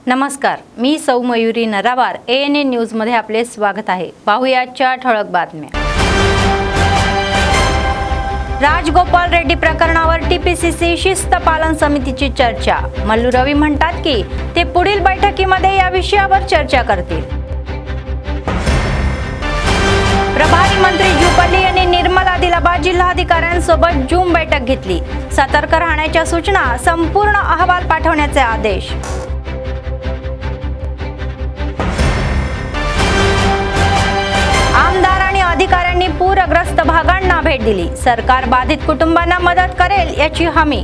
नमस्कार, मी सौ Mayuri नरावार ANN news मध्ये आपले स्वागत आहे। पाहुयाच्या ठळक बातम्या। राजगोपाल रेड्डी प्रकरणावर TPCC शिस्त पालन समितीची चर्चा। मल्लू रवी म्हणतात की ते पुढील बैठकीमध्ये या विषयावर चर्चा करतील। प्रभारी मंत्री जुपल्ली यांनी निर्मल आदिलाबाद जिल्हाधिकाऱ्यांसोबत जूम बैठक घेतली। सतर्क राहण्याच्या सूचना, संपूर्ण अहवाल पाठवण्याचे आदेश। आमदार आणि अधिकाऱ्यांनी पूरग्रस्त भागांना भेट दिली। सरकार बाधित कुटुंबांना मदत करेल याची हमी।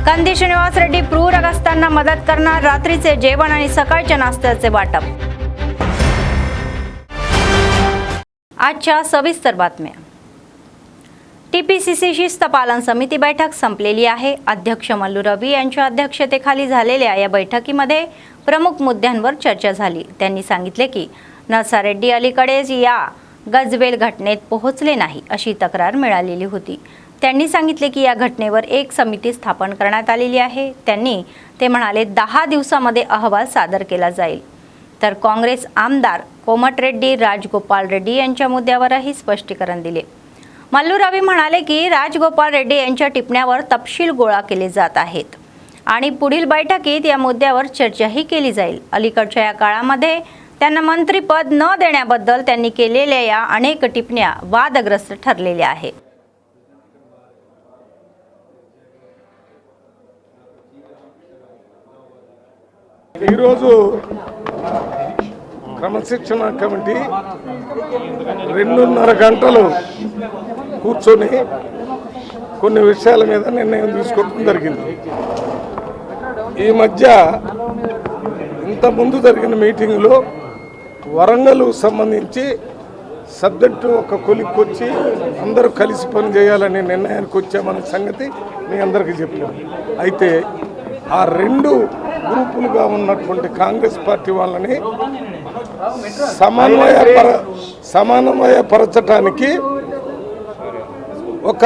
कंदी श्रीनिवास रेड्डी पूरग्रस्तांना मदत करणार। रात्रीचे जेवण आणि सकाळच्या नाश्त्याचे वाटप। आजच्या सविस्तर बातम्या। TPCC शिस्त पालन समिती बैठक संपलेली आहे। अध्यक्ष मल्लू रवी यांच्या अध्यक्षतेखाली झालेल्या या बैठकीमध्ये प्रमुख मुद्द्यांवर चर्चा झाली। त्यांनी सांगितले की नरसा रेड्डी अलीकडेच या गजवेल घटनेत पोहोचले नाही अशी तक्रार मिळालेली होती। त्यांनी सांगितले की या घटनेवर एक समिती स्थापन करण्यात आलेली आहे। त्यांनी ते म्हणाले 10 दिवसांमध्ये अहवाल सादर केला जाईल। तर काँग्रेस आमदार कोमटिरेड्डी राजगोपाल रेड्डी यांच्या मुद्द्यावरही स्पष्टीकरण दिले। मल्लू रवी म्हणाले की राजगोपाल रेड्डी यांच्या टिप्पण्यावर तपशील गोळा केले जात आहेत आणि पुढील बैठकीत या मुद्द्यावर चर्चाही केली जाईल। अलीकडच्या या काळामध्ये त्यांना मंत्रिपद न देण्याबद्दल त्यांनी केलेल्या या अनेक टिप्पण्या वादग्रस्त ठरलेल्या आहेत। క్రమశిక్షణ కమిటీ 2.5 గంటలు కూర్చొని కొన్ని విషయాల మీద నిర్ణయం తీసుకోవడం జరిగింది। ఈ మధ్య ఇంత ముందు జరిగిన మీటింగ్లో వరంగల్ సంబంధించి సబ్జెక్టు ఒక కొలిక్కొచ్చి అందరూ కలిసి పని చేయాలనే నిర్ణయానికి వచ్చామనే సంగతి మీ అందరికీ చెప్పాను। అయితే ఆ రెండు గ్రూపులుగా ఉన్నటువంటి కాంగ్రెస్ పార్టీ వాళ్ళని సమన్వయపరచడానికి ఒక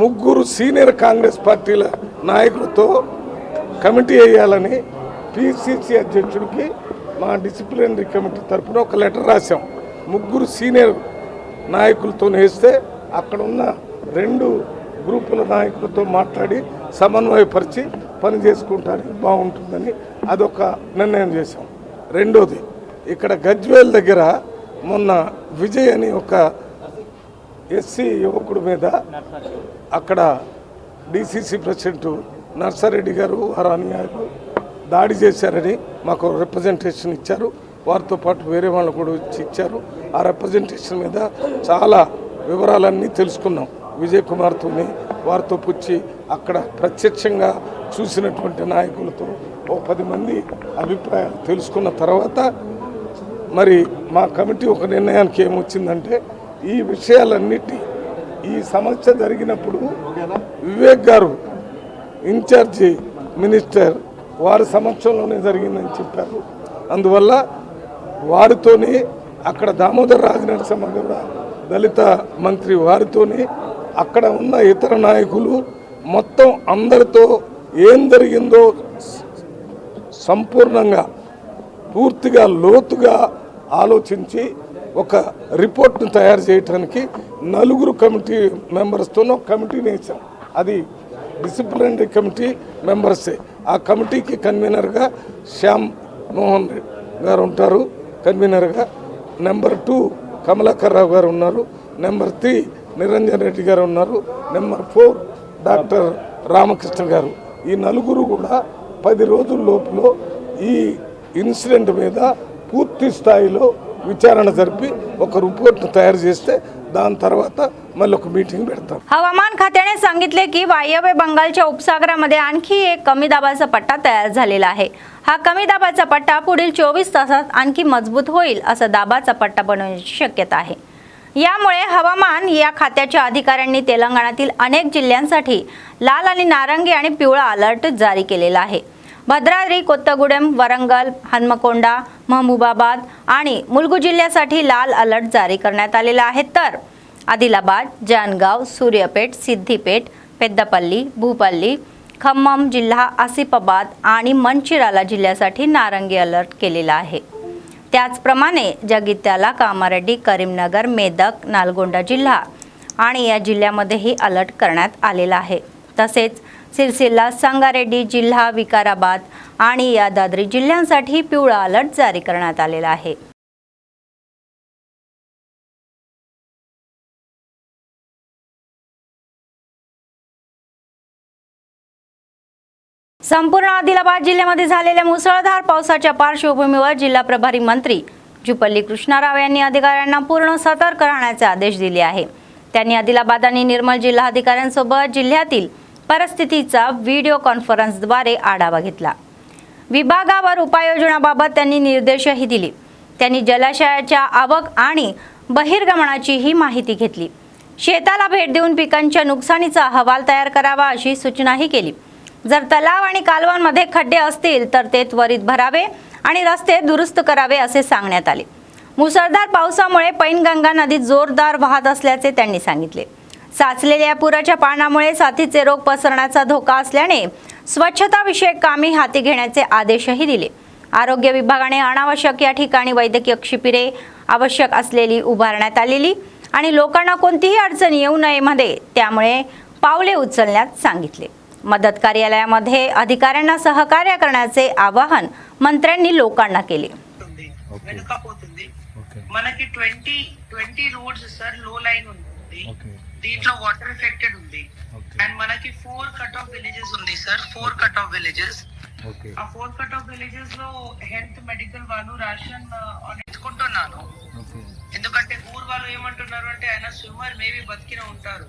3 సీనియర్ కాంగ్రెస్ పార్టీల నాయకులతో కమిటీ వేయాలని PCC అధ్యక్షుడికి మా డిసిప్లినరీ కమిటీ తరఫున ఒక లెటర్ రాశాం। 3 సీనియర్ నాయకులతో వేస్తే అక్కడ ఉన్న 2 గ్రూపుల నాయకులతో మాట్లాడి సమన్వయపరిచి పని చేసుకుంటానికి బాగుంటుందని అదొక నిర్ణయం చేశాం। రెండోది, ఇక్కడ గజ్వేల్ దగ్గర మొన్న విజయ్ అని ఒక SC యువకుడి మీద అక్కడ DCC ప్రెసిడెంట్ నర్సారెడ్డి గారు వారు అనుయాయులు దాడి చేశారని మాకు రిప్రజెంటేషన్ ఇచ్చారు। వారితో పాటు వేరే వాళ్ళు కూడా వచ్చి ఇచ్చారు। ఆ రిప్రజెంటేషన్ మీద చాలా వివరాలన్నీ తెలుసుకున్నాం। విజయ్ కుమార్తోని వారితో పుచ్చి అక్కడ ప్రత్యక్షంగా చూసినటువంటి నాయకులతో ఓ 10 మంది అభిప్రాయాలు తెలుసుకున్న తర్వాత మరి మా కమిటీ ఒక నిర్ణయానికి ఏమొచ్చిందంటే ఈ విషయాలన్నిటి ఈ సమస్య జరిగినప్పుడు వివేక్ గారు ఇన్ఛార్జి మినిస్టర్ వారి సమక్షంలోనే జరిగిందని చెప్పారు। అందువల్ల వారితోని అక్కడ దామోదర్ రాజనరసింహ గౌడ దళిత మంత్రి వారితోని అక్కడ ఉన్న ఇతర నాయకులు మొత్తం అందరితో ఏం జరిగిందో సంపూర్ణంగా పూర్తిగా లోతుగా ఆలోచించి ఒక రిపోర్ట్ను తయారు చేయడానికి 4 కమిటీ మెంబర్స్తో ఒక కమిటీని వేసాం। అది డిసిప్లినరీ కమిటీ మెంబర్సే। ఆ కమిటీకి కన్వీనర్గా శ్యామ్ మోహన్ గారు ఉంటారు కన్వీనర్గా। నెంబర్ 2 కమలాకర్ రావు గారు ఉన్నారు। నెంబర్ 3 నిరంజన్ రెడ్డి గారు ఉన్నారు। నెంబర్ 4 డాక్టర్ రామకృష్ణ గారు। ఈ 4 కూడా 10 రోజుల లోపల ఈ ఇన్సిడెంట్ మీద పూర్తి స్థాయిలో विचारण జరిపి ఒక రిపోర్ట్ తయారు చేస్తే దాని తర్వాత మళ్ళీ ఒక మీటింగ్ పెడతాం। हवामान खात्याने सांगितले की वायव्य बंगालच्या उपसागरामध्ये आणखी एक कमी दाबाचा पट्टा तयार झालेला आहे। हा कमी दाबाचा पट्टा पुढील 24 तासात आणखी मजबूत होईल असा दाबाचा पट्टा बनवण्याची शक्यता आहे। यामुळे हवामान या खात्याच्या अधिकाऱ्यांनी तेलंगणातील अनेक जिल्ह्यांसाठी लाल आणि नारंगी आणि पिवळा अलर्ट जारी केलेला आहे। भद्राद्री, कोत्तगुडेम, वरंगल, हन्मकोंडा, महबूबाबाद आणि मुलुगू जिल्ह्यासाठी लाल अलर्ट जारी करण्यात आलेला आहे। तर आदिलाबाद, जानगाव, सूर्यापेट, सिद्दीपेट, पेद्दपल्ली, भूपल्ली, खम्मम जिल्हा, आसिफाबाद आणि मंचिराला जिल्ह्यासाठी नारंगी अलर्ट केलेला आहे। त्याचप्रमाणे जगित्याला, कामारेड्डी, करीमनगर, मेदक, नालगोंडा जिल्हा आणि या जिल्ह्यामध्येही अलर्ट करण्यात आलेला आहे। तसेच सिरसिल्ला, संगारेड्डी जिल्हा, विकाराबाद आणि यादाद्री जिल्ह्यांसाठी पिवळा अलर्ट जारी करण्यात आलेला आहे। संपूर्ण आदिलाबाद जिल्ह्यामध्ये झालेल्या मुसळधार पावसाच्या पार्श्वभूमीवर जिल्हा प्रभारी मंत्री जुपल्ली कृष्णाराव यांनी अधिकाऱ्यांना पूर्ण सतर्क राहण्याचे आदेश दिले आहे। त्यांनी आदिलाबाद आणि निर्मल जिल्हाधिकाऱ्यांसोबत जिल्ह्यातील परिस्थितीचा व्हिडिओ कॉन्फरन्सद्वारे आढावा घेतला। विभागावर उपाययोजनाबाबत त्यांनी निर्देशही दिले। त्यांनी जलाशयाच्या आवक आणि बहिर्गमनाचीही माहिती घेतली। शेताला भेट देऊन पिकांच्या नुकसानीचा अहवाल तयार करावा अशी सूचनाही केली। जर तलाव आणि कालवांमध्ये खड्डे असतील तर ते त्वरित भरावे आणि रस्ते दुरुस्त करावे असे सांगण्यात आले। मुसळधार पावसामुळे पैनगंगा नदी जोरदार वाहत असल्याचे त्यांनी सांगितले। साचलेल्या पुराच्या पाण्यामुळे साथीचे रोग पसरण्याचा धोका असल्याने स्वच्छता विषयक कामे हाती घेण्याचे आदेशही दिले। आरोग्य विभागाने अनावश्यक या ठिकाणी वैद्यकीय शिबिरे आवश्यक असलेली उभारण्यात आलेली आणि लोकांना कोणतीही अडचण येऊ नये मध्ये त्यामुळे पावले उचलण्यास सांगितले। मदत कार्यालयामध्ये अधिकाऱ्यांना सहकार्य करण्याचे आवाहन मंत्र्यांनी लोकांना केले। మనకి 20 రోడ్స్ సార్ లో లైన్ ఉంది, దీంట్లో వాటర్ ఎఫెక్టెడ్ ఉంది అండ్ మనకి 4 కట్ ఆఫ్ విలేజెస్ ఉంది సార్, 4 కట్ ఆఫ్ విలేజెస్। ఆ 4 కట్ ఆఫ్ విలేజెస్ లో హెల్త్ మెడికల్ వాళ్ళు రేషన్ ఎత్తుకుంటున్నాను, ఎందుకంటే ఊరు వాళ్ళు ఏమంటున్నారు అంటే ఆయన స్విమ్మర్ మేబీ బతికిన ఉంటారు,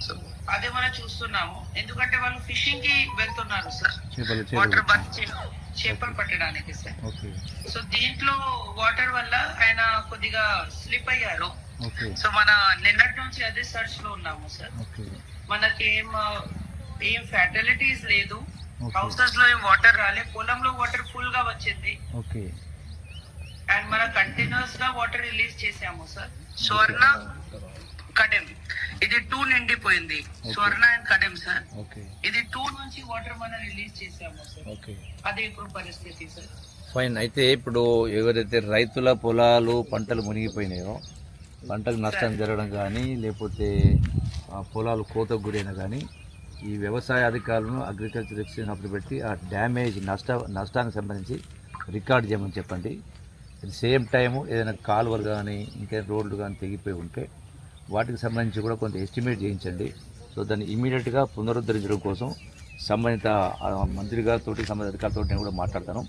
సో అదే మనం చూస్తున్నాము, ఎందుకంటే వాళ్ళు ఫిషింగ్ కి వెళ్తున్నారు సార్, వాటర్ బతికి చేపలు పట్టడానికి సార్। సో దీంట్లో వాటర్ వల్ల ఆయన కొద్దిగా స్లిప్ అయ్యారు। సో మన నిన్నటి నుంచి అదే సర్చ్ లో ఉన్నాము సార్। మనకి ఏం ఫ్యాటలిటీస్ లేదు, హౌసెస్ లో ఏం వాటర్ రాలే, పొలంలో వాటర్ ఫుల్ గా వచ్చింది అండ్ మన కంటిన్యూస్ గా వాటర్ రిలీజ్ చేసాము సార్। స్వర్ణ కడెం ఇది 2 నిండిపోయింది, స్వర్ణ అండ్ కడెం సార్, ఇది 2 నుంచి వాటర్ మనం రిలీజ్ చేసాము సార్। అదే ఇప్పుడు పరిస్థితి సార్। ఫైన్। అయితే ఇప్పుడు ఎవరైతే రైతుల పొలాలు పంటలు మునిగిపోయినాయో, పంటకు నష్టం జరగడం కానీ లేకపోతే పొలాలు కోతకు గురైన కానీ ఈ వ్యవసాయ అధికారులను అగ్రికల్చర్ ఎక్స్చేంజ్ అప్పుడు పెట్టి ఆ డ్యామేజ్ నష్టానికి సంబంధించి రికార్డ్ చేయమని చెప్పండి। అట్ ది సేమ్ టైము ఏదైనా కాలువలు కానీ ఇంకా రోడ్లు కానీ తెగిపోయి ఉంటే వాటికి సంబంధించి కూడా కొంత ఎస్టిమేట్ చేయించండి। సో దాన్ని ఇమీడియట్గా పునరుద్ధరించడం కోసం సంబంధిత మంత్రి గారితో సంబంధిత అధికారులతో నేను కూడా మాట్లాడతాను।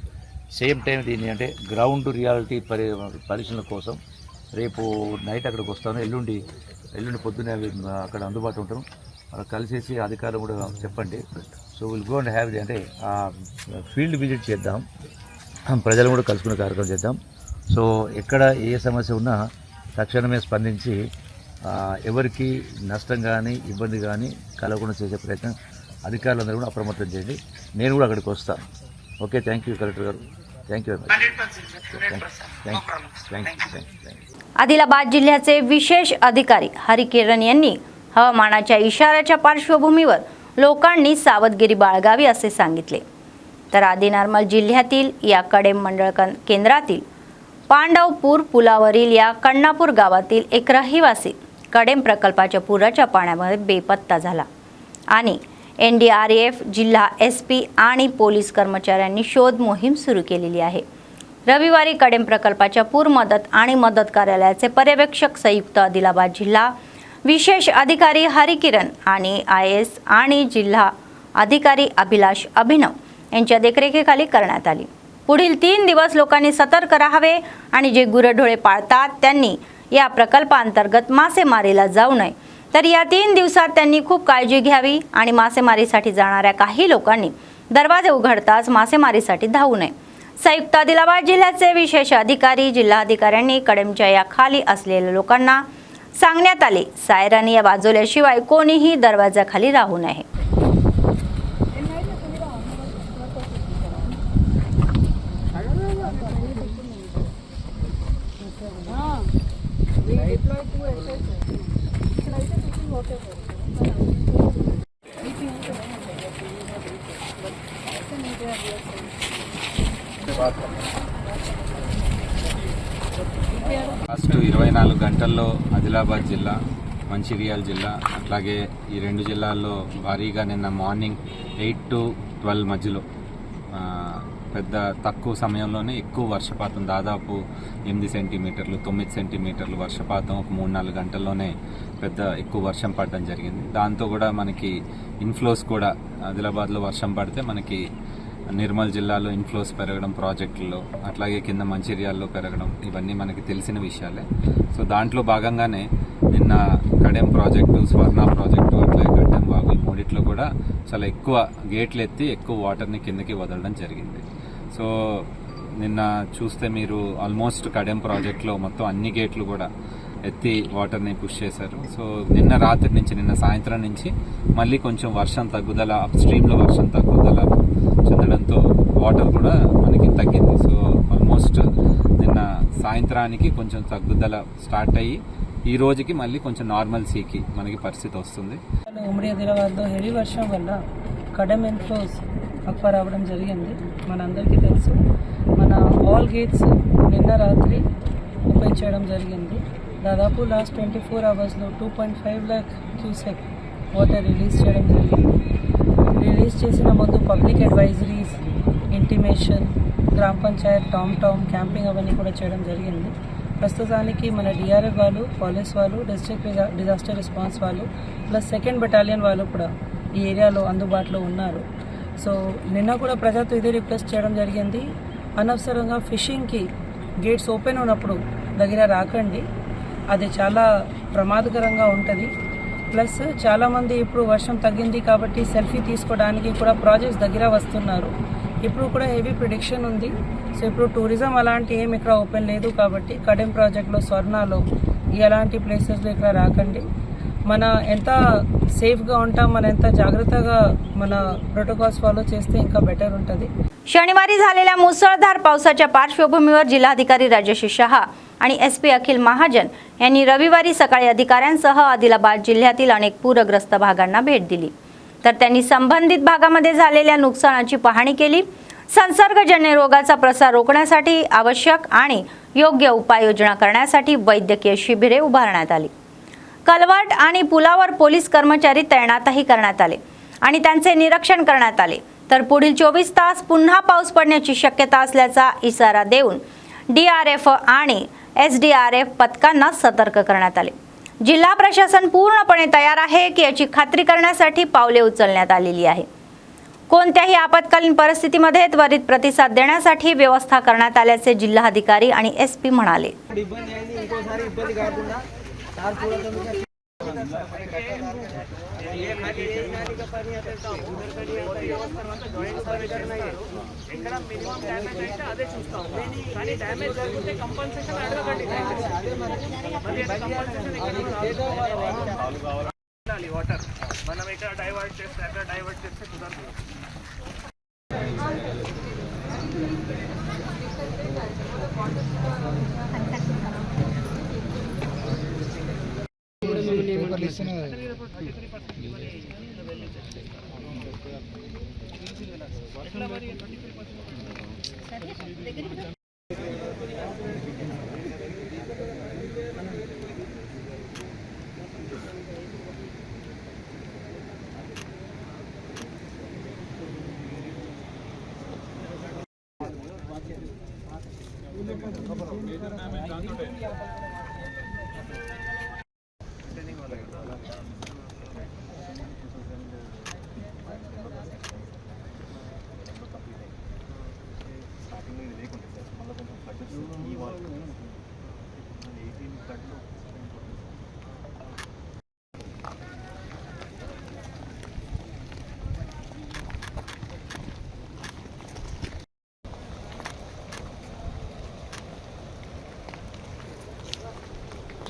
సేమ్ టైం దీన్ని అంటే గ్రౌండ్ రియాలిటీ పరిశీలన కోసం రేపు నైట్ అక్కడికి వస్తాను, ఎల్లుండి పొద్దున్నే అక్కడ అందుబాటులో ఉంటాను, అక్కడ కలిసేసి అధికారులు కూడా చెప్పండి। So will go and have the అంటే ఫీల్డ్ విజిట్ చేద్దాం, ప్రజలు కూడా కలుసుకునే కార్యక్రమం చేద్దాం। సో ఎక్కడ ఏ సమస్య ఉన్నా తక్షణమే స్పందించి ఎవరికి నష్టం కానీ ఇబ్బంది కానీ కలగకుండా చేసే ప్రయత్నం అధికారులందరూ కూడా అప్రమత్తం చేయండి। నేను కూడా అక్కడికి వస్తాను। ఓకే, థ్యాంక్ యూ కలెక్టర్ గారు, thank you very much. Adilabad जिल्ह्याचे विशेष अधिकारी हरिकिरण यांनी हवामानाच्या इशाऱ्याच्या पार्श्वभूमीवर लोकांनी सावधगिरी बाळगावी असे सांगितले। तर आदि नॉर्मल जिल्ह्यातील या कडेम मंडळ केंद्रातील पांडवपूर पुलावरील या कण्णापूर गावातील एक रहिवासी कडेम प्रकल्पाच्या पुराच्या पाण्यामध्ये बेपत्ता झाला आणि NDRF, जिल्हा SP आणि पोलीस कर्मचाऱ्यांनी शोध मोहीम सुरू केलेली आहे। रविवारी कडेम प्रकल्पाच्या पूर मदत आणि मदत कार्यालयाचे पर्यवेक्षक संयुक्त आदिलाबाद जिल्हा विशेष अधिकारी हरिकिरण आणि IS आणि जिल्हा अधिकारी अभिलाष अभिनव यांच्या देखरेखीखाली करण्यात आली। पुढील 3 दिवस लोकांनी सतर्क राहावे आणि जे गुरेढोरे पाळतात त्यांनी या प्रकल्पांतर्गत मासेमारीला जाऊ नये। तर या 3 दिवसात त्यांनी खूप काळजी घ्यावी आणि मासेमारीसाठी जाणाऱ्या काही लोकांनी दरवाजे उघडताच मासेमारीसाठी धावू नये। संयुक्त आदिलाबाद जिल्ह्याचे विशेष अधिकारी जिल्हाधिकाऱ्यांनी कडेमच्या या खाली असलेल्या लोकांना सांगण्यात आले, सायरन या वाजवल्याशिवाय कोणीही दरवाजाखाली राहू नये। ఫస్ట్ 24 గంటల్లో ఆదిలాబాద్ జిల్లా, మంచిర్యాల జిల్లా, అట్లాగే ఈ 2 జిల్లాల్లో భారీగా నిన్న మార్నింగ్ 8 to 12 మధ్యలో పెద్ద తక్కువ సమయంలోనే ఎక్కువ వర్షపాతం, దాదాపు 8 సెంటీమీటర్లు 9 సెంటీమీటర్లు వర్షపాతం ఒక 3-4 గంటల్లోనే పెద్ద ఎక్కువ వర్షం పడడం జరిగింది. దాంతో కూడా మనకి ఇన్ఫ్లోస్ కూడా ఆదిలాబాద్లో వర్షం పడితే మనకి నిర్మల్ జిల్లాలో ఇన్ఫ్లోస్ పెరగడం ప్రాజెక్టుల్లో, అట్లాగే కింద మంచిర్యాలలో పెరగడం, ఇవన్నీ మనకి తెలిసిన విషయాలే. సో దాంట్లో భాగంగానే నిన్న కడెం ప్రాజెక్టు, స్వర్ణ ప్రాజెక్టు, అట్లాగే గడ్డెం వాగు, ఈ మూడిట్లో కూడా చాలా ఎక్కువ గేట్లు ఎత్తి ఎక్కువ వాటర్ని కిందకి వదలడం జరిగింది. సో నిన్న చూస్తే మీరు ఆల్మోస్ట్ కడెం ప్రాజెక్టులో మొత్తం అన్ని గేట్లు కూడా ఎత్తి వాటర్ని పుష్ చేశారు. సో నిన్న రాత్రి నుంచి, నిన్న సాయంత్రం నుంచి మళ్ళీ కొంచెం వర్షం తగ్గుదల, అప్ స్ట్రీమ్లో వర్షం తగ్గుదల చెందడంతో వాటర్ కూడా మనకి తగ్గింది. సో ఆల్మోస్ట్ నిన్న సాయంత్రానికి కొంచెం తగ్గుదల స్టార్ట్ అయ్యి ఈ రోజుకి మళ్ళీ కొంచెం నార్మల్సీకి మనకి పరిస్థితి వస్తుంది. ఉమ్మడి ఆదిలాబాద్లో హెవీ వర్షం వల్ల కడెం ఇన్ఫ్లోస్ ఎక్కువ రావడం జరిగింది. మనందరికీ తెలుసు. మన ఆల్ గేట్స్ నిన్న రాత్రి ఓపెన్ చేయడం జరిగింది. దాదాపు లాస్ట్ 24 అవర్స్లో 2.5 lakh క్యూసెక్ వాటర్ రిలీజ్ చేయడం జరిగింది. రిలీజ్ చేసిన ముందు పబ్లిక్ అడ్వైజరీస్, ఇంటిమేషన్, గ్రామ పంచాయత్, టామ్ క్యాంపింగ్ అవన్నీ కూడా చేయడం జరిగింది. ప్రస్తుతానికి మన డిఆర్ఎఫ్ వాళ్ళు, పోలీస్ వాళ్ళు, డిస్ట్రిక్ట్ డిజాస్టర్ రెస్పాన్స్ వాళ్ళు, ప్లస్ 2nd బెటాలియన్ వాళ్ళు కూడా ఈ ఏరియాలో అందుబాటులో ఉన్నారు. సో నిన్న కూడా ప్రజలతో ఇదే రిక్వెస్ట్ చేయడం జరిగింది. అనవసరంగా ఫిషింగ్కి గేట్స్ ఓపెన్ ఉన్నప్పుడు దగ్గర రాకండి, అది చాలా ప్రమాదకరంగా ఉంటుంది. ప్లస్ చాలామంది ఇప్పుడు వర్షం తగ్గింది కాబట్టి సెల్ఫీ తీసుకోవడానికి కూడా ప్రాజెక్ట్స్ దగ్గర వస్తున్నారు. ఇప్పుడు కూడా హెవీ ప్రిడిక్షన్ ఉంది. సో ఇప్పుడు టూరిజం అలాంటి ఏం ఇక్కడ ఓపెన్ లేదు కాబట్టి కడెం ప్రాజెక్ట్లో, స్వర్ణలో, ఎలాంటి ప్లేసెస్లో ఇక్కడ రాకండి. మన ఎంత సేఫ్గా ఉంటాం, మన ఎంత జాగ్రత్తగా మన प्रोटोकॉल्स फॉलो చేస్తే ఇంకా బెటర్ ఉంటుంది. शनिवारी झालेल्या मुसळधार पावसाच्या पार्श्वभूमीवर जिल्हाधिकारी राजश्री शहा आणि SP अखिल महाजन यांनी रविवारी सकाळी अधिकाऱ्यांसह आदिलाबाद जिल्ह्यातील अनेक पूरग्रस्त भागांना भेट दिली. तर त्यांनी संबंधित भागामध्ये झालेल्या नुकसानाची पाहणी केली. संसर्गजन्य रोगाचा प्रसार रोखण्यासाठी आवश्यक आणि योग्य उपाययोजना करण्यासाठी वैद्यकीय शिबिरे उभारण्यात आली. कलवाट आणि पुलावर पोलीस कर्मचारी तैनातही करण्यात आले आणि त्यांचे निरीक्षण करण्यात आले. तर पुढील 24 तास पुन्हा पाऊस पडण्याची शक्यता असल्याचा इशारा देऊन DRF आणि SDRF पथकांना सतर्क करण्यात आले. जिल्हा प्रशासन पूर्णपणे तयार आहे की याची खात्री करण्यासाठी पावले उचलण्यात आलेली आहे. कोणत्याही आपत्कालीन परिस्थितीमध्ये त्वरित प्रतिसाद देण्यासाठी व्यवस्था करण्यात आल्याचे जिल्हाधिकारी आणि SP म्हणाले. వాటర్ మనం ఇక్కడ డైవర్ట్ చేస్తే అక్కడ డైవర్ట్ చేస్తే కుదరదు.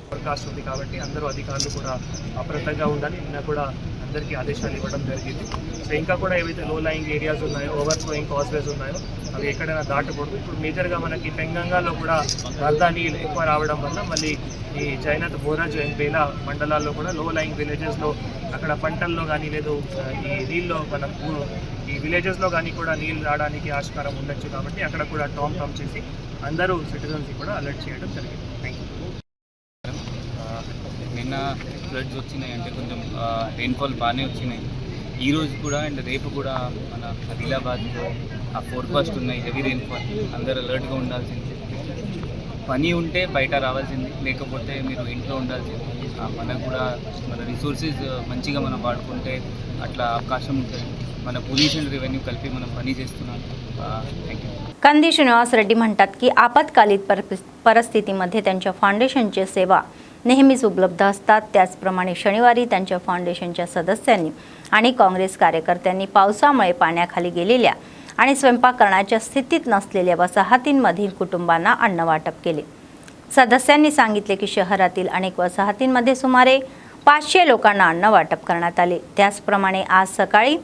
ఫోర్కాస్ట్ ఉంది కాబట్టి అందరూ అధికారులు కూడా అప్రమత్తంగా ఉండాలి. నిన్న కూడా అందరికీ ఆదేశాలు ఇవ్వడం జరిగింది. సో ఇంకా కూడా ఏవైతే లో లయింగ్ ఏరియాస్ ఉన్నాయో, ఓవర్ఫ్లోయింగ్ కాస్వేస్ ఉన్నాయో అవి ఎక్కడైనా దాటకూడదు. ఇప్పుడు మేజర్గా మనకి పెంగంగాలో కూడా వరద నీళ్ళు ఎక్కువ రావడం వల్ల మళ్ళీ ఈ జైనత్, బోరాజు అండ్ బేలా మండలాల్లో కూడా లో లయింగ్ విలేజెస్లో అక్కడ పంటల్లో కానీ లేదు ఈ నీళ్ళలో ఈ విలేజెస్లో కానీ కూడా నీళ్ళు రావడానికి ఆస్కారం ఉండొచ్చు. కాబట్టి అక్కడ కూడా టామ్ చేసి అందరూ సిటిజన్స్కి కూడా అలర్ట్ చేయడం జరిగింది. Thank you. నిన్న ఫ్లడ్స్ వచ్చినాయి, అంటే కొంచెం రెయిన్ఫాల్ బాగానే వచ్చినాయి. ఈరోజు కూడా అండ్ రేపు కూడా మన ఆదిలాబాద్లో ఆ ఫోర్కాస్ట్ ఉన్నాయి, హెవీ రెయిన్ఫాల్. అందరూ అలర్ట్గా ఉండాల్సింది. పని ఉంటే బయట రావాల్సింది, లేకపోతే మీరు ఇంట్లో ఉండాల్సింది. మనకు కూడా మన రిసోర్సెస్ మంచిగా మనం వాడుకుంటే అట్లా అవకాశం ఉంటుంది. మన पोलीस आणि रेव्हेन्यू కలిపి మనం పని చేస్తున్నాం. थँक्यू. कंदी श्रीनिवास रेड्डी म्हणतात की आपत्कालीन परिस्थितीमध्ये त्यांच्या फाउंडेशनची सेवा नेहमीच उपलब्ध असतात. त्याचप्रमाणे शनिवारी त्यांच्या फाउंडेशनच्या सदस्यांनी आणि काँग्रेस कार्यकर्त्यांनी पावसामुळे पाण्याखाली गेलेल्या आणि स्वयंपाक करण्याच्या स्थितीत नसलेल्या वसाहतींमधील कुटुंबांना अन्न वाटप केले. सदस्यांनी सांगितले की शहरातील अनेक वसाहतींमध्ये सुमारे 500 लोकांना अन्न वाटप करण्यात आले. त्याचप्रमाणे आज सकाळी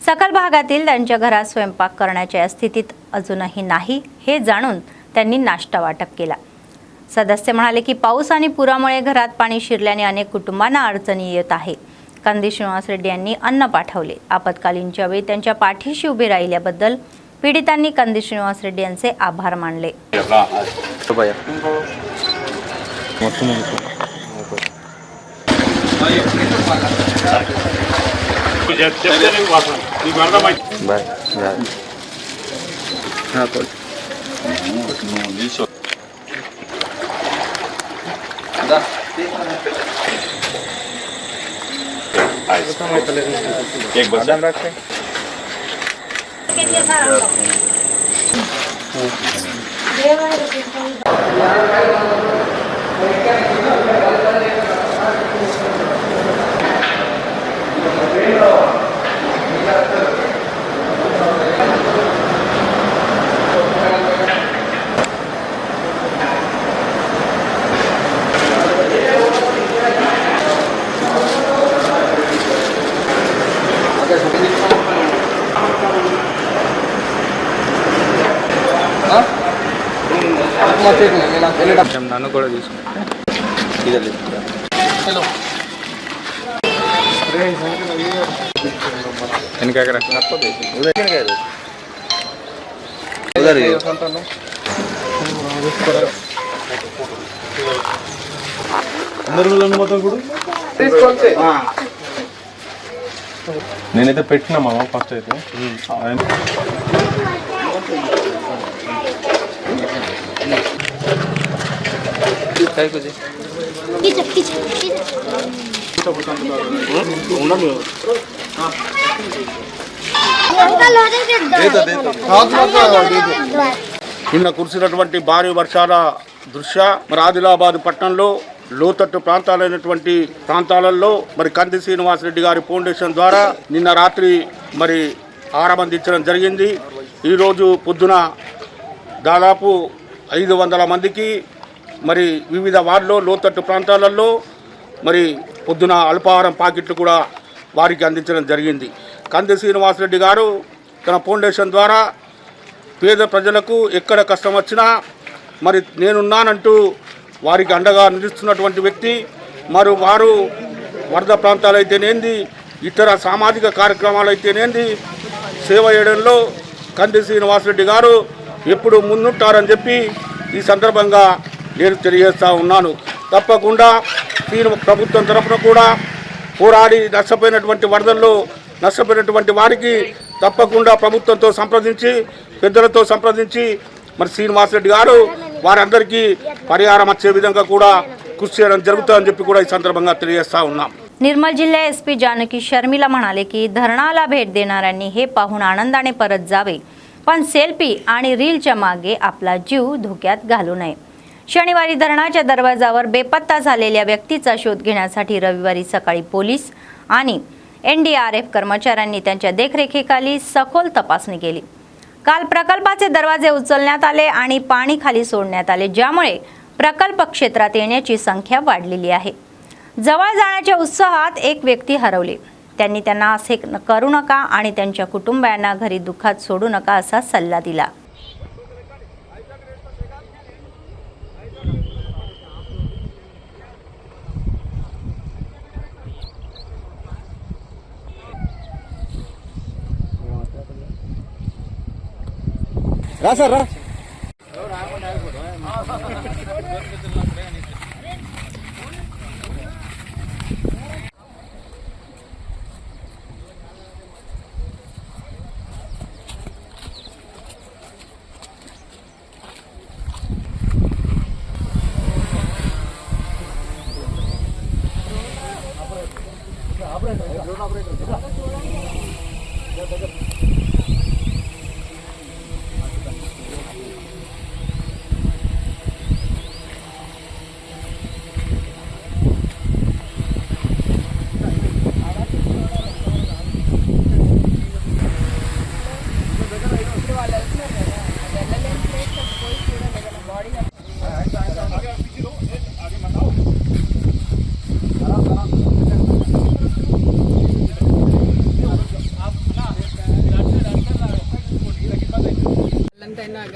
सकल भागातील त्यांच्या घरात स्वयंपाक करण्याच्या स्थितीत अजूनही नाही हे जाणून त्यांनी नाश्ता वाटप केला. सदस्य म्हणाले की पाऊस आणि पुरामुळे घरात पाणी शिरल्याने अनेक कुटुंबांना अडचणी येत आहे. कंदी श्रीनिवास रेड्डी यांनी अन्न पाठवले. आपत्कालीनच्या वेळी त्यांच्या पाठीशी उभे राहिल्याबद्दल पीडितांनी कंदी श्रीनिवास रेड्डी यांचे आभार मानले. एक बदाम रखते నన్ను కూడా తీసుకుంటా. నేనైతే పెట్టినా మామ ఫస్ట్ అయితే काय कुछ నిన్న కురిసినటువంటి భారీ వర్షాల దృష్ట్యా మరి ఆదిలాబాద్ పట్టణంలో లోతట్టు ప్రాంతాలలో మరి కంది శ్రీనివాస్ రెడ్డి గారి ఫౌండేషన్ ద్వారా నిన్న రాత్రి మరి ఆహారం అందించడం జరిగింది. ఈరోజు పొద్దున దాదాపు 500 మందికి మరి వివిధ వార్డులో లోతట్టు ప్రాంతాలలో మరి పొద్దున అల్పాహారం ప్యాకెట్లు కూడా వారికి అందించడం జరిగింది. కంది శ్రీనివాస్ రెడ్డి గారు తన ఫౌండేషన్ ద్వారా పేద ప్రజలకు ఎక్కడ కష్టం వచ్చినా మరి నేనున్నానంటూ వారికి అండగా నిలుస్తున్నటువంటి వ్యక్తి. మరి వారు వరద ప్రాంతాలు అయితేనేంది, ఇతర సామాజిక కార్యక్రమాలు అయితేనేంది, సేవ చేయడంలో కంది శ్రీనివాస్ రెడ్డి గారు ఎప్పుడు ముందుంటారని చెప్పి ఈ సందర్భంగా నేను తెలియజేస్తూ ఉన్నాను. తప్పకుండా ప్రభుత్వం తరఫున కూడా పోరాడి నష్టపోయినటువంటి వరదల్లో నష్టపోయినటువంటి వారికి తప్పకుండా ప్రభుత్వంతో సంప్రదించి పెద్దలతో సంప్రదించి మరి శ్రీనివాస్ రెడ్డి గారు వారందరికీ పరిహారం వచ్చే విధంగా కూడా కృషి చేయడం జరుగుతుందని చెప్పి కూడా ఈ సందర్భంగా తెలియజేస్తా ఉన్నాం. निर्मल जिल्हा SP जानकी शर्मिला म्हणाले की धरणाला भेट देणाऱ्यांनी हे पाहून आनंदाने परत जावे, पण सेल्फी आणि रीलच्या मागे आपला जीव धोक्यात घालू नये. शनिवारी धरणाच्या दरवाजावर बेपत्ता झालेल्या व्यक्तीचा शोध घेण्यासाठी रविवारी सकाळी पोलीस आणि NDRF कर्मचाऱ्यांनी त्यांच्या देखरेखीखाली सखोल तपासणी केली. काल प्रकल्पाचे दरवाजे उचलण्यात आले आणि पाणी खाली सोडण्यात आले, ज्यामुळे प्रकल्प क्षेत्रात येण्याची संख्या वाढलेली आहे. जवळ जाण्याच्या उत्साहात एक व्यक्ती हरवली. त्यांनी त्यांना असे करू नका आणि त्यांच्या कुटुंबियांना घरी दुःखात सोडू नका असा सल्ला दिला.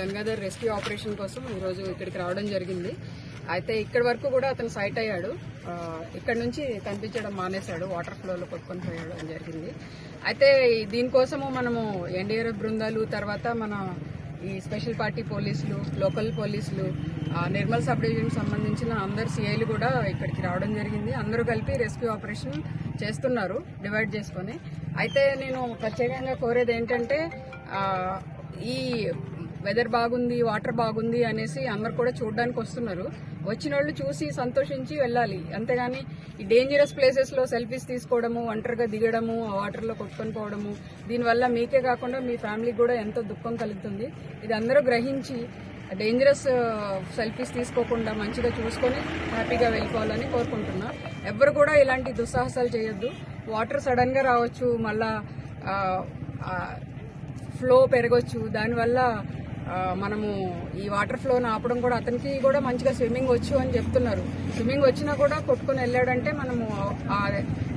గంగాధర్ రెస్క్యూ ఆపరేషన్ కోసం ఈరోజు ఇక్కడికి రావడం జరిగింది. అయితే ఇక్కడి వరకు కూడా అతను సైట్ అయ్యాడు. ఇక్కడ నుంచి కనిపించడం మానేశాడు, వాటర్ ఫ్లోలో కొట్టుకొని పోయడం జరిగింది. అయితే దీనికోసము మనము ఎన్డీఆర్ఎఫ్ బృందాలు, తర్వాత మన ఈ స్పెషల్ పార్టీ పోలీసులు, లోకల్ పోలీసులు, నిర్మల్ సబ్ డివిజన్ సంబంధించిన అందరు సిఐలు కూడా ఇక్కడికి రావడం జరిగింది. అందరూ కలిపి రెస్క్యూ ఆపరేషన్ చేస్తున్నారు డివైడ్ చేసుకొని. అయితే నేను ప్రత్యేకంగా కోరేది ఏంటంటే ఈ వెదర్ బాగుంది, వాటర్ బాగుంది అనేసి అందరు కూడా చూడడానికి వస్తున్నారు. వచ్చిన వాళ్ళు చూసి సంతోషించి వెళ్ళాలి, అంతేగాని ఈ డేంజరస్ ప్లేసెస్లో సెల్ఫీస్ తీసుకోవడము, ఒంటరిగా దిగడము, ఆ వాటర్లో కొట్టుకొని పోవడము, దీనివల్ల మీకే కాకుండా మీ ఫ్యామిలీకి కూడా ఎంతో దుఃఖం కలుగుతుంది. ఇది అందరూ గ్రహించి డేంజరస్ సెల్ఫీస్ తీసుకోకుండా మంచిగా చూసుకొని హ్యాపీగా వెళ్ళిపోవాలని కోరుకుంటున్నా. ఎవ్వరు కూడా ఇలాంటి దుస్సాహసాలు చేయొద్దు. వాటర్ సడన్గా రావచ్చు, మళ్ళా ఫ్లో పెరగవచ్చు. దానివల్ల మనము ఈ వాటర్ ఫ్లోను ఆపడం కూడా, అతనికి కూడా మంచిగా స్విమ్మింగ్ వచ్చు అని చెప్తున్నారు. స్విమ్మింగ్ వచ్చినా కూడా కొట్టుకుని వెళ్ళాడంటే మనము ఆ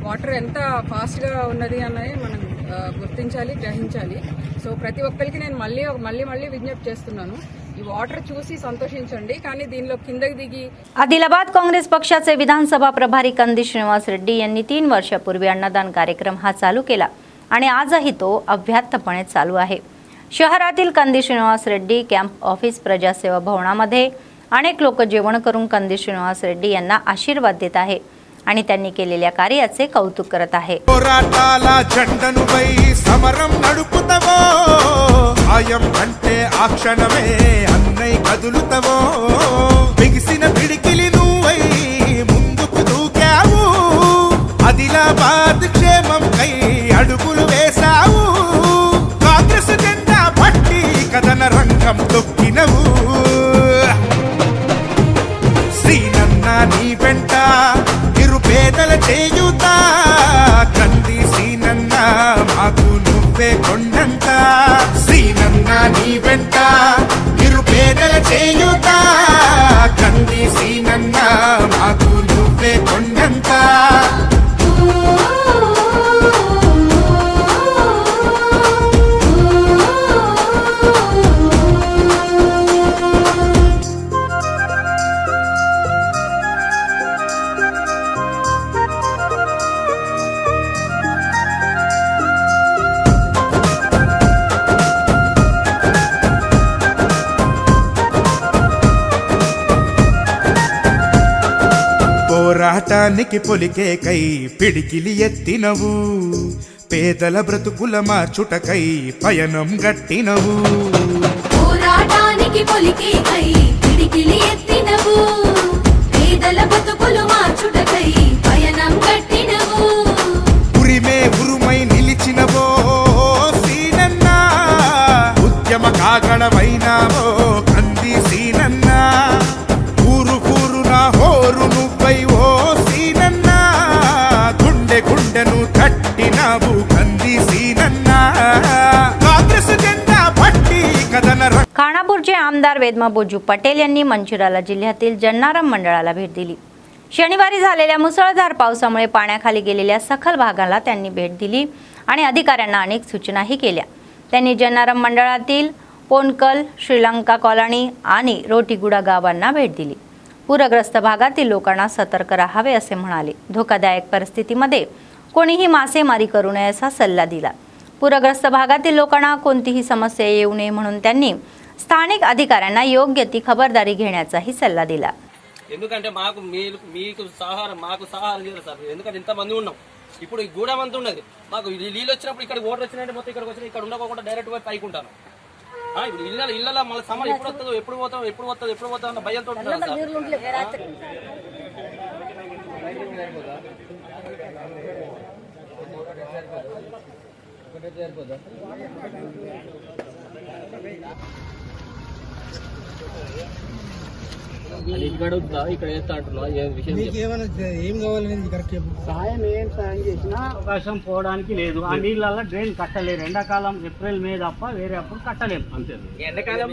వాటర్ ఎంత ఫాస్ట్గా ఉన్నది అన్నది మనం గుర్తించాలి, గ్రహించాలి. సో ప్రతి ఒక్కరికి నేను మళ్ళీ విజ్ఞప్తి చేస్తున్నాను, ఈ वाटर చూసి సంతోషించండి, కానీ దీనిలో కిందకి దిగి. आदिलाबाद काँग्रेस पक्षाचे विधानसभा प्रभारी कंदी श्रीनिवास रेड्डी यांनी 3 वर्षापूर्वी अन्नदान कार्यक्रम हा चालू केला आणि आजही तो अव्याहतपणे चालू आहे. शहरातील कंदी श्रीनिवास रेड्डी कॅम्प ऑफिस प्रजासेवा भवनामध्ये अनेक लोक जेवण करून कंदी श्रीनिवास रेड्डी यांना आशीर्वाद देत आहे आणि त्यांनी केलेल्या कार्याचे कौतुक करत आहे. పోరాటాల జెండనుపై సమరం నడుపుతవో, ఆయం అంటే ఆ క్షణమే అన్నై కదులుతవో, బిగిసిన పిడికిలి నువ్వై ముందుకు దూకావు, ఆదిలాబాద్ క్షేమం కై అడుగులు వేశావు, కాంగ్రెస్ జెండా పట్టి కథన రంగం తొక్కినవు, శ్రీనన్న నీ వెంట నిరుపేదల చేయుత, కంది శ్రీనన్న మాకు నువ్వే కొండంత, శ్రీనన్న నీ వెంట నిరుపేదల చేయుత, కంది శ్రీనన్న మాకు నువ్వే కొండంత. పోరాటానికి పొలికే కై పిడికిలి ఎత్తినవు, పేదల బ్రతుకుల మార్చుటకై పయనం గట్టినవు, పోరాటానికి పొలికే కై పిడికిలి ఎత్తినవు, పేదల బ్రతుకులు మార్చుటకై పయనం గట్టినవు, ఉరిమే ఉరుమై నిలిచినవో సీనన్న, ఉద్యమ కాగడమైనావో కంది సీనన్న, ఊరు ఊరున హోరు నువ్వై ఓ సీనన్న, గుండె గుండెను తట్టినావు कंदी सीनन्न, काँग्रेस जెండా పట్టి కథన. खानापूरचे आमदार वेदमा बोजू पटेल यांनी मंचिराला जिल्ह्यातील जन्नाराम मंडळाला भेट दिली. शनिवारी झालेल्या मुसळधार पावसामुळे पाण्याखाली गेलेल्या सखल भागाला त्यांनी भेट दिली आणि अधिकाऱ्यांना अनेक सूचनाही केल्या. त्यांनी जनारम मंडळातील पोनकल, श्रीलंका कॉलनी आणि रोटीगुडा गावांना भेट दिली. पूरग्रस्त भागातील लोकांना सतर्क राहावे असे म्हणाले. धोकादायक परिस्थितीमध्ये कोणीही मासेमारी करू नये असा सल्ला दिला. पूरग्रस्त भागातील लोकांना कोणतीही समस्या येऊ नये म्हणून त्यांनी स्थानिक अधिकाऱ्यांना योग्य ती खबरदारी घेण्याचाही सल्ला दिला. ఎందుకంటే మీకు సహారం లేదు సార్. ఎందుకంటే ఇంతమంది ఉన్నాం. ఇప్పుడు ఈ గూడెం అంతా ఉన్నది. మాకు నీళ్ళు వచ్చినప్పుడు ఇక్కడ ఓటర్ వచ్చినట్టు మొత్తం ఇక్కడికి వచ్చి ఇక్కడ ఉండకుండా డైరెక్ట్ పోయి పైకి ఉంటాను. ఇప్పుడు ఇళ్ళ మళ్ళీ సమయం ఎప్పుడు వస్తుందో ఎప్పుడు పోతాం అన్న భయంతో ఇక్కడ వేస్తా అంటున్నా. ఏం కావాలి సాయం చేసినా అవకాశం పోవడానికి లేదు. ఆ నీళ్ళ డ్రైన్ కట్టలేరు. ఎండాకాలం ఏప్రిల్ మే తప్ప వేరే అప్పుడు కట్టలేము. అంతే ఎండాకాలం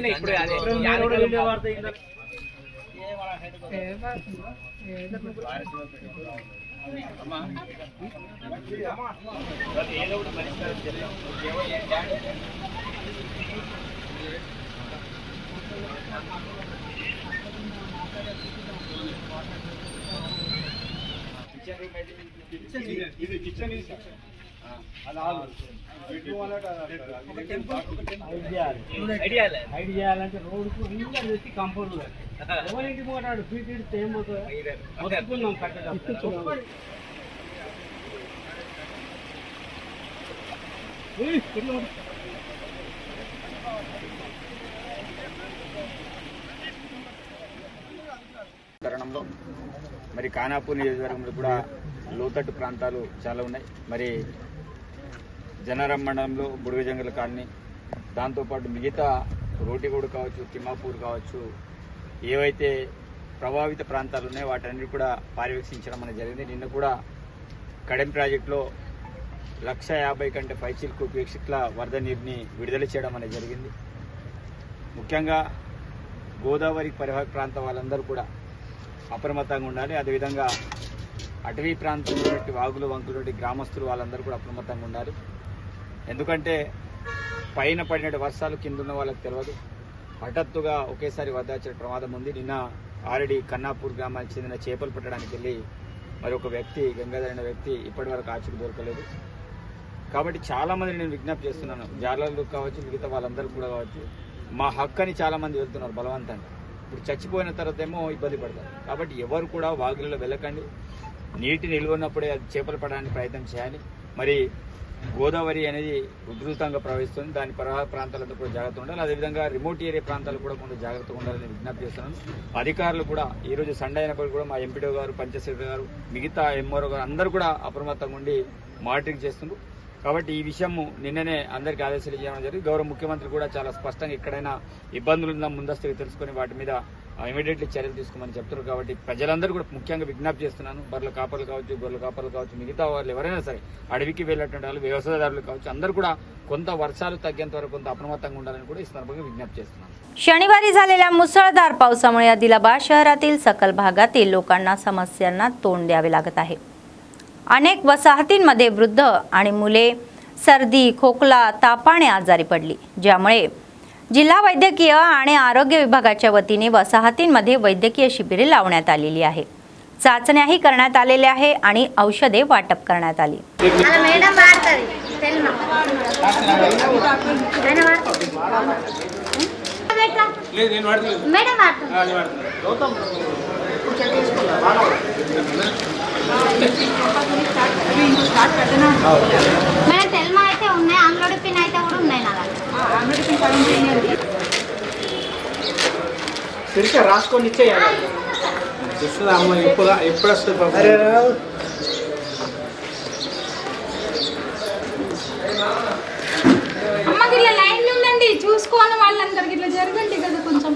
ఐడియా అంటే రోడ్కు వీళ్ళ చేసి కంపౌండ్ ఎవరింటి పోతాడు ఫీట్ ఇడితే ఏమవుతుందో కట్టడం. తరుణంలో మరి ఖానాపూర్ నియోజకవర్గంలో కూడా లోతట్టు ప్రాంతాలు చాలా ఉన్నాయి. మరి జనారం మండలంలో బుడుగజంగల కాలనీ, దాంతోపాటు మిగతా రోటిగూడు కావచ్చు, తిమ్మాపూర్ కావచ్చు, ఏవైతే ప్రభావిత ప్రాంతాలు ఉన్నాయో వాటన్నిటి కూడా పర్యవేక్షించడం అనేది జరిగింది. నిన్న కూడా కడెం ప్రాజెక్టులో 150,000 కంటే పైచిలకు క్యూసెక్ల వరద నీరుని విడుదల చేయడం అనేది జరిగింది. ముఖ్యంగా గోదావరి పరివాహక ప్రాంతం వాళ్ళందరూ కూడా అప్రమత్తంగా ఉండాలి. అదేవిధంగా అటవీ ప్రాంతంలో వాగులు వంకులు గ్రామస్తులు వాళ్ళందరూ కూడా అప్రమత్తంగా ఉండాలి. ఎందుకంటే పైన పడిన వర్షాలు కింద ఉన్న వాళ్ళకి తెలియదు. హఠాత్తుగా ఒకేసారి వరద వచ్చే ప్రమాదం ఉంది. నిన్న ఆల్రెడీ కన్నాపూర్ గ్రామానికి చెందిన చేపలు పట్టడానికి వెళ్ళి మరి ఒక వ్యక్తి, గంగాధర్ అనే వ్యక్తి, ఇప్పటి వరకు ఆచూకు దొరకలేదు. కాబట్టి చాలామంది నేను విజ్ఞప్తి చేస్తున్నాను, జాలర్లు కావచ్చు, మిగతా వాళ్ళందరూ కూడా కావచ్చు, మా హక్కు అని చాలామంది వెళ్తున్నారు బలవంతంగా. ఇప్పుడు చచ్చిపోయిన తర్వాత ఏమో ఇబ్బంది పడతారు. కాబట్టి ఎవరు కూడా వాగులలో వెళ్ళకండి. నీటి నిల్వ ఉన్నప్పుడే అది చేపలు పడడానికి ప్రయత్నం చేయాలి. మరి గోదావరి అనేది ఉధృతంగా ప్రవహిస్తుంది. దాని పరివాహక ప్రాంతాలంతా కూడా జాగ్రత్తగా ఉండాలి. అదేవిధంగా రిమోట్ ఏరియా ప్రాంతాలు కూడా కొంచెం జాగ్రత్తగా ఉండాలని విజ్ఞప్తి చేస్తున్నాను. అధికారులు కూడా ఈరోజు సండే అయినప్పుడు కూడా మా ఎంపీడీ గారు, పంచాయత్ సెక్రటరీ గారు, మిగతా ఎంఆర్ఓ గారు అందరూ కూడా అప్రమత్తంగా ఉండి మానిటరింగ్ చేస్తున్నారు. కాబట్టి ఈ విషయం నిన్ననే అందరికీ ఆదేశాలు ఇవ్వడం జరిగింది. గౌరవ ముఖ్యమంత్రి కూడా చాలా స్పష్టంగా ఎక్కడైనా ఇబ్బందులు ఉన్నా ముందస్తుగా తెలుసుకుని వాటి మీద ఇమీడియట్లీ చర్యలు తీసుకోమని చెప్తున్నారు. కాబట్టి ప్రజలందరూ కూడా ముఖ్యంగా విజ్ఞప్తి చేస్తున్నాను. బర్రెల కాపర్లు కావచ్చు, గొర్రెల కాపర్లు కావచ్చు, మిగతా వాళ్ళు ఎవరైనా సరే, అడవికి వెళ్ళేటువంటి వాళ్ళు, వ్యవసాయదారులు కావచ్చు, అందరూ కూడా కొంత వర్షాలు తగ్గేంత వరకు కొంత అప్రమత్తంగా ఉండాలని కూడా ఈ संदर्भात विज्ञप्ती చేస్తున్నాను. शनिवारी झालेल्या मुसळधार पावसामुळे आदिलाबाद शहरातील सकल भागातील लोकांना समस्यांना तोंड द्यावे लागत आहे. अनेक वसाहतींमध्ये वृद्ध आणि मुले सर्दी, खोकला, तापाने आजारी पडली, ज्यामुळे जिल्हा वैद्यकीय आणि आरोग्य विभागाच्या वतीने वसाहतींमध्ये वैद्यकीय शिबिरे लावण्यात आलेली आहे. चाचण्याही करण्यात आलेल्या आहे आणि औषधे वाटप करण्यात आली. తెల్మా అయితే ఉన్నాయి, ఆమ్లోడి పిన్ అయితే కూడా ఉన్నాయి. నా ఆమ్లోడి పిన్ సగం చేయండి, సరిగ్గా రాసుకొని ఇచ్చేయాలి. చూస్తున్నా అమ్మ ఎప్పుడు వస్తుంది అమ్మకి ఇట్లా లైన్లు ఉండండి, చూసుకోవాలి వాళ్ళందరికి ఇట్లా జరగండి కదా కొంచెం.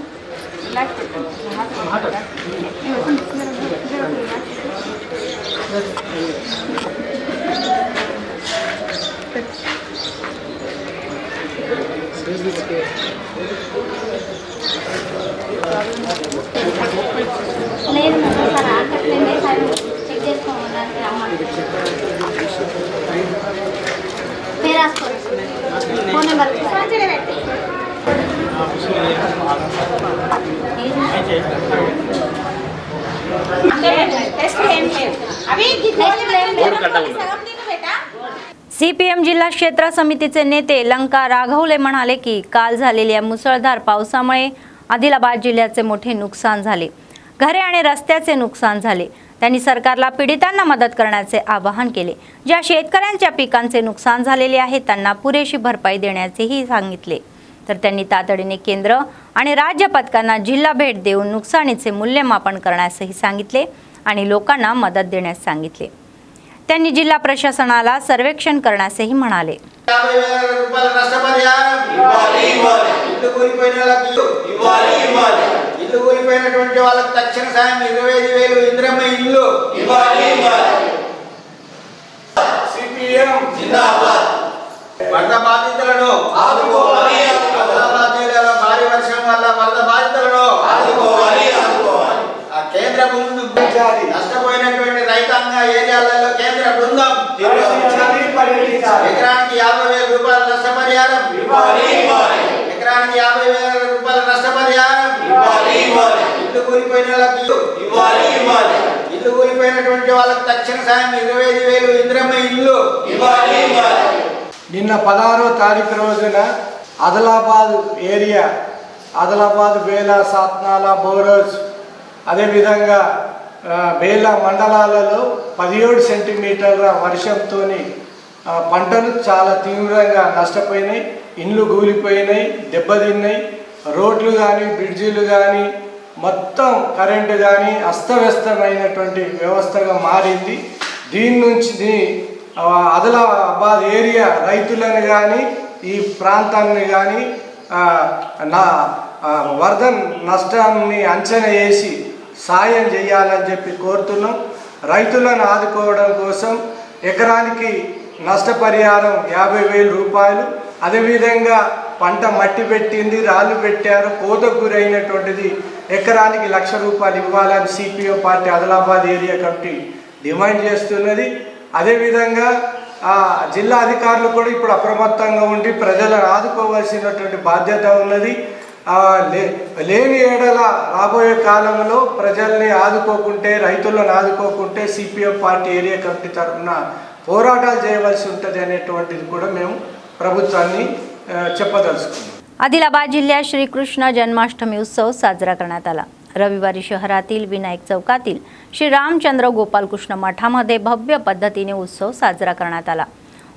లేదు సార్ ఆకట్లేదు, పేరు రాసుకోండి, ఫోన్ నెంబర్ सीपीएम जिल्हा क्षेत्र समितीचे नेते लंका राघवले म्हणाले की काल झालेल्या मुसळधार पावसामुळे आदिलाबाद जिल्ह्याचे मोठे नुकसान झाले, घरे आणि रस्त्याचे नुकसान झाले। त्यांनी सरकारला पीडितांना मदत करण्याचे आवाहन केले। ज्या शेतकऱ्यांच्या पिकांचे नुकसान झालेले आहे त्यांना पुरेशी भरपाई देण्याचेही सांगितले। तर त्यांनी तातडीने केंद्र आणि राज्य पथकांना जिल्हा भेट देऊन नुकसानीचे मूल्यमापन करण्यासही सांगितले आणि लोकांना मदत देण्यास सांगितले। त्यांनी जिल्हा प्रशासनाला सर्वेक्षण करण्यासही म्हणाले। వరద బాధితులను ఆదుకోవాలి, ఆదిలాబాద్ జిల్లాలో భారీ వర్షం వల్ల వరద బాధితులను ఆదుకోవాలి, కేంద్ర బృందం నష్టపోయినటువంటి రైతాంగ ఏరియాలలో కేంద్ర బృందం ఎకరానికి 50,000 రూపాయల నష్టపరిహారం ఇవ్వాలి, ఎకరానికి 50,000 రూపాయల నష్టపరిహారం ఇవ్వాలి, ఇల్లు కూలిపోయిన వాళ్ళకి ఇవ్వాలి, ఇల్లు కూలిపోయినటువంటి వాళ్ళకి తక్షణ సాయం 25,000 ఇంద్రమ్మ ఇల్లు ఇవ్వాలి। నిన్న 16వ తారీఖు రోజున ఆదిలాబాద్ ఏరియా, ఆదిలాబాద్ బేలా, సాత్నాల, బోరోజ్, అదేవిధంగా బేలా మండలాలలో 17 సెంటీమీటర్ల వర్షంతో పంటలు చాలా తీవ్రంగా నష్టపోయినాయి, ఇండ్లు కూలిపోయినాయి, దెబ్బతిన్నాయి, రోడ్లు కానీ బ్రిడ్జిలు కానీ మొత్తం కరెంటు కానీ అస్తవ్యస్తమైనటువంటి వ్యవస్థగా మారింది। దీని నుంచి ఆదిలాబాద్ ఏరియా రైతులను కానీ ఈ ప్రాంతాన్ని కానీ వరద నష్టాన్ని అంచనా వేసి సాయం చేయాలని చెప్పి కోరుతున్నాం। రైతులను ఆదుకోవడం కోసం ఎకరానికి నష్టపరిహారం 50,000 రూపాయలు, అదేవిధంగా పంట మట్టి పెట్టింది, రాళ్ళు పెట్టారు, కోతకు గురైనటువంటిది ఎకరానికి 1,00,000 రూపాయలు ఇవ్వాలని CPM party Adilabad area committee demand చేస్తున్నది। అదేవిధంగా జిల్లా అధికారులు కూడా ఇప్పుడు అప్రమత్తంగా ఉండి ప్రజలను ఆదుకోవాల్సినటువంటి బాధ్యత ఉన్నది। లేని ఏడల రాబోయే కాలంలో ప్రజల్ని ఆదుకోకుంటే, రైతులను ఆదుకోకుంటే సిపిఎం పార్టీ ఏరియా కమిటీ తరఫున పోరాటాలు చేయవలసి ఉంటుంది అనేటువంటిది కూడా మేము ప్రభుత్వాన్ని చెప్పదలుచుకున్నాం। आदिलाबाद जिल्ह्यात श्रीकृष्ण जन्माष्टमी उत्सव साजरा करण्यात आला। रविवारी शहरातील विनायक चौकातील श्री रामचंद्र गोपालकृष्ण मठामध्ये भव्य पद्धतीने उत्सव साजरा करण्यात आला।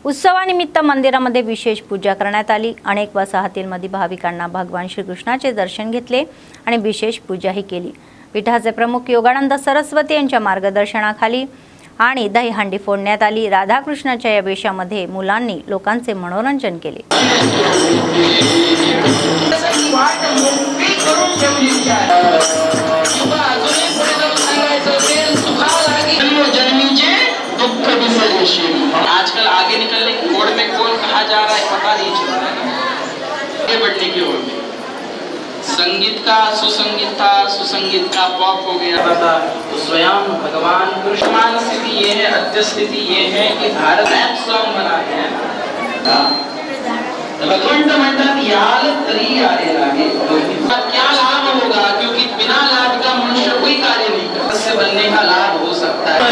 उत्सवानिमित्त मंदिरामध्ये विशेष पूजा करण्यात आली। अनेक वसाहतींमध्ये भाविकांना भगवान श्रीकृष्णाचे दर्शन घेतले आणि विशेष पूजाही केली। पीठाचे प्रमुख योगानंद सरस्वती यांच्या मार्गदर्शनाखाली आणि दहीहंडी फोडण्यात आली। राधाकृष्णाच्या या वेशामध्ये मुलांनी लोकांचे मनोरंजन केले। आजकल आगे निकलने की होड़ में कौन कहा जा रहा है पता नहीं चल रहा है। आगे बढ़ने की होड़ में संगीत का सुसंगीत था, सुसंगीत का पॉप हो गया था। तो स्वयं भगवान कृष्ण स्थिति ये है, अद्य स्थिति ये है कि भारत रैप सॉन्ग बना है। भगवंत मंडल याल तरी आए लागे, क्या लाभ होगा? क्योंकि बिना लाभ का मनुष्य कोई कार्य नहीं कर, इससे बनने का लाभ हो सकता है।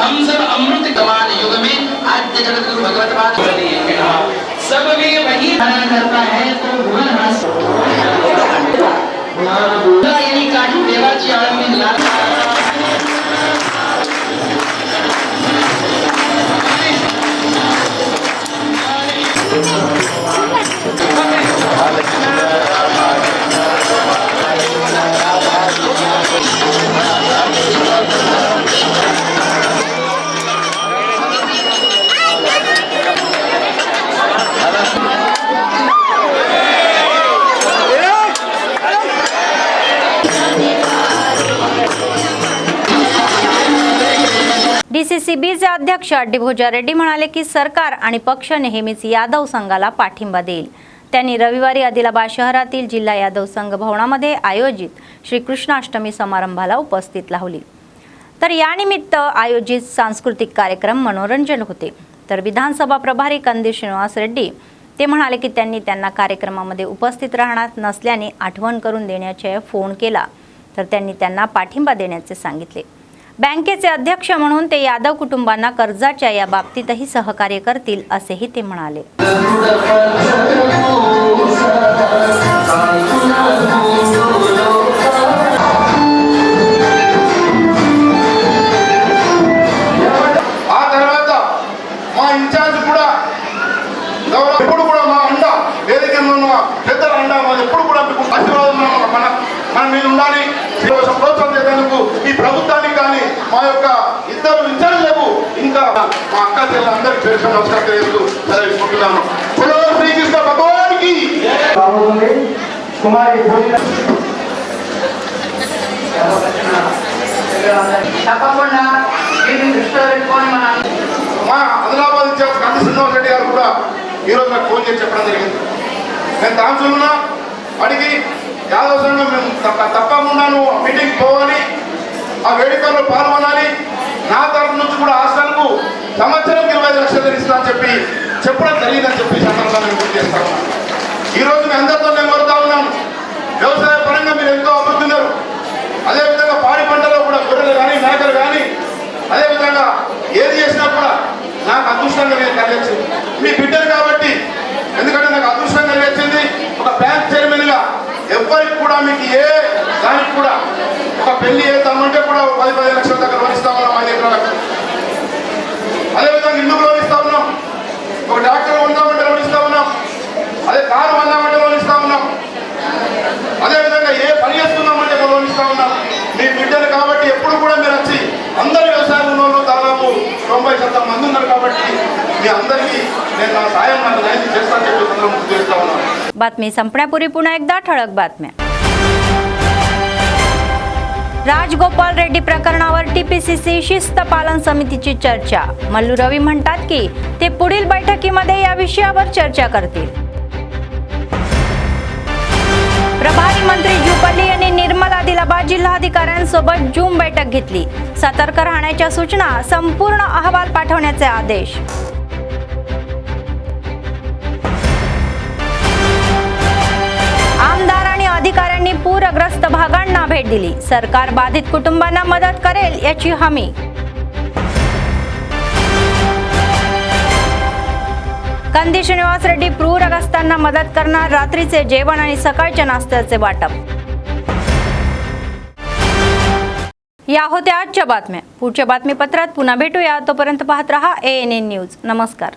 हम सब अमृत कमान युग में आद्य जगत गुरु भगवत पाद सब में वही धारण करता है तो भुवन हास यानी काठी देवाची आळंदी लाल डीसीसीबीचे अध्यक्ष अड्डीभोजा रेड्डी म्हणाले की सरकार आणि पक्ष नेहमीच यादव संघाला पाठिंबा देईल. त्यांनी रविवारी आदिलाबाद शहरातील जिल्हा यादव संघ भवनामध्ये आयोजित श्रीकृष्णाष्टमी समारंभाला उपस्थित लावली. तर यानिमित्त आयोजित सांस्कृतिक कार्यक्रम मनोरंजन होते. तर विधानसभा प्रभारी कंदी श्रीनिवास रेड्डी ते म्हणाले की त्यांना कार्यक्रमामध्ये उपस्थित राहणार नसल्याने आठवण करून देण्याचे फोन केला तर त्यांनी त्यांना पाठिंबा देण्याचे सांगितले. बँकेचे अध्यक्ष म्हणून ते यादव कुटुंबांना कर्जाच्या या बाबतीतही सहकार्य करतील असेही ते म्हणाले. ఆ తర్వాత మా ఇన్ఛార్జ్ కూడా ఎప్పుడు కూడా మా అండ ఏదైతే ఉన్న పెద్దల అండ మాది ఎప్పుడు కూడా మీకు ఆశీర్వాదం మన మీద ఉండాలి. ప్రోత్సాహం చేసేందుకు ఈ ప్రభుత్వానికి కానీ మా యొక్క ఇద్దరు ఇన్ఛార్జ్లకు ఇంకా మా అక్క చెల్లెలందరికీ పేరు నమస్కారం తెలియజేస్తూ సెలవుకుంటున్నాను. శ్రీకృష్ణ భగవానికి తప్పకుండా దీన్ని దృష్టిలో పెట్టుకొని మా ఆదిలాబాద్ ఇన్ఛార్జ్ కంది శ్రీనివాస్ రెడ్డి గారు కూడా ఈరోజు నాకు ఫోన్ చేసి చెప్పడం జరిగింది. నేను తాంసూలున్నా అడిగి యాదవ్ సంఘం మేము తప్పకుండా మీటింగ్ పోవాలి, ఆ వేడుకల్లో పాల్గొనాలి, నా తరఫు నుంచి కూడా హాస్టల్కు సంవత్సరానికి 25 లక్షలు ఇస్తా అని చెప్పడం జరిగిందని చెప్పి సందర్భంగా నేను గుర్తు చేస్తా ఉన్నాను. ఈరోజు మీ అందరితో నేను కోరుతా ఉన్నాను, వ్యవసాయ పరంగా మీరు ఎంతో అభివృద్ధి ఉన్నారు. అదేవిధంగా పాడి పంటలో కూడా గొర్రెలు కానీ మేకలు కానీ అదేవిధంగా ఏది చేసినా కూడా నాకు అదృష్టంగా నేను కలిగించింది మీ బిడ్డలు కాబట్టి. ఎందుకంటే నాకు అదృష్టం కలిగించింది ఒక బ్యాంక్ చైర్మన్గా ఎవ్వరికి కూడా మీకు ఏ దానికి కూడా ఒక పెళ్లి చేద్దామంటే కూడా 10-15 లక్షల దగ్గర లోన్ ఇస్తా ఉన్నాం. 5 ఎకరాలకు అదేవిధంగా ఇల్లు లోన్ ఇస్తా ఉన్నాం, ఒక డాక్టర్ కొందామంటే లోన్ ఇస్తా ఉన్నాం, అదే కారు కొందామంటే లోన్ ఇస్తా ఉన్నాం, అదేవిధంగా ఏ పని చేస్తున్నామంటే లోన్ ఇస్తా ఉన్నాం. మీ బిడ్డలు కాబట్టి ఎప్పుడు కూడా మీరు వచ్చి అందరు వ్యవసాయ రుణాలు దాదాపు 90% మంది ఉన్నారు కాబట్టి మీ అందరికీ నేను నా సాయం నాకు న్యాయం చేస్తానని చెప్పి సందర్భంగా చేస్తా ఉన్నాను. बातमी संपण्यापूर्वी पुन्हा एकदा ठळक बातम्या. राजगोपाल रेड्डी प्रकरणावर टीपीसीसी शिस्त पालन समितीची चर्चा. मल्लू रवी म्हणतात की ते पुढील बैठकीमध्ये या विषयावर चर्चा करतील. प्रभारी मंत्री जुपल्ली यांनी निर्मल आदिलाबाद जिल्हाधिकाऱ्यांसोबत जूम बैठक घेतली. सतर्क राहण्याच्या सूचना, संपूर्ण अहवाल पाठवण्याचे आदेश. आमदार आणि अधिकाऱ्यांनी पूरग्रस्त भागांना भेट दिली. सरकार बाधित कुटुंबांना मदत करेल याची हमी. कंदी श्रीनिवास रेड्डी पूरग्रस्तांना मदत करणार. रात्रीचे जेवण आणि सकाळच्या नाश्त्याचे वाटप. या होत्या आजच्या बातम्या. पुढच्या बातमीपत्रात पुन्हा भेटूया. तोपर्यंत पाहत रहा ANN न्यूज. नमस्कार.